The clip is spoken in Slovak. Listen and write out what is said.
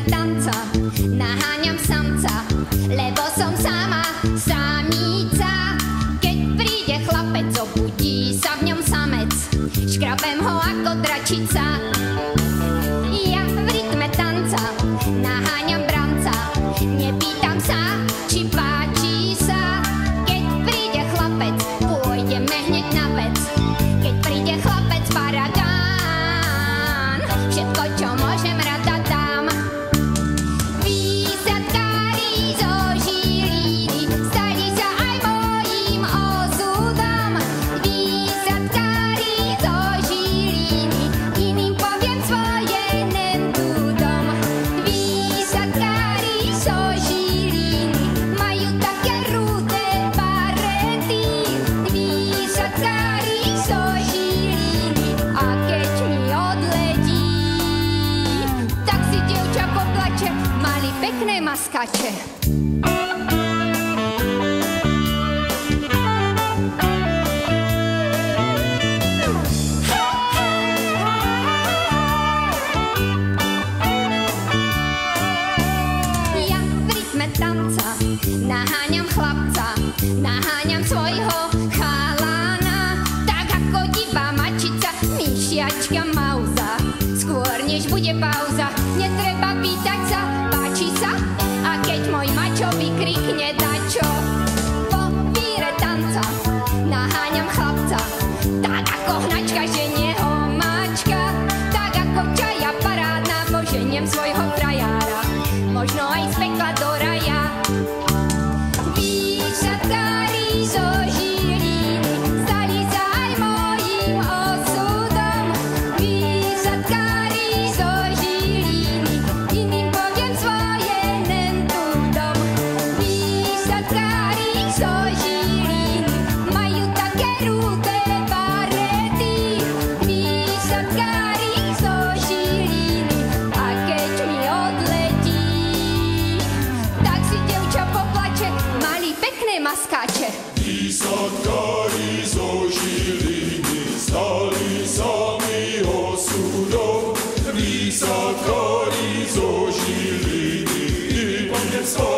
tanca, naháňam samca, lebo som sama samica. Keď príde chlapec, obudí sa v ňom samec, škrabem ho ako dračica. Ja v rytme tanca naháňam branca, nepýtam sa, či páči sa. Keď príde chlapec, pôjdeme hneď na vec, keď príde chlapec paradán, všetko, čo môžem, rada dám. Výsadkári zo Žiliny stali sa aj mojím osudom. Výsadkári zo Žiliny, iným poviem svoje nemtudom. Výsadkári zo Žiliny majú také ruté barety. Výsadkári zo Žiliny, a keď mi odletí, tak si dievča poplače, mali pekné maskače. Ja v rytme tanca naháňam chlapca, naháňam svojho chalana, tak ako divá mačica, myšiačka mauza. Skôr než bude pauza, netreba pýtať sa, páči sa? A keď môj mačo vykrikne dačo, po víre tanca naháňam chlapca, tak ako hnačka ženie ho mačka, tak ako čaja parádna poženiem svojho frajára, možno aj z pekla do raja. Výsadkári zo Žiliny stali sa aj mojím osudom. Výsadkári zo Žiliny, iným poviem svoje nemtudom. Výsadkári zo Žiliny majú také ruté barety. Výsadkári zo Žiliny, a keď mi odletí, tak si dievča poplače, mali pekné maskáče. Výsadkári zo Žiliny stali sa mi osudom. Výsadkári zo Žiliny, iným poviem svoje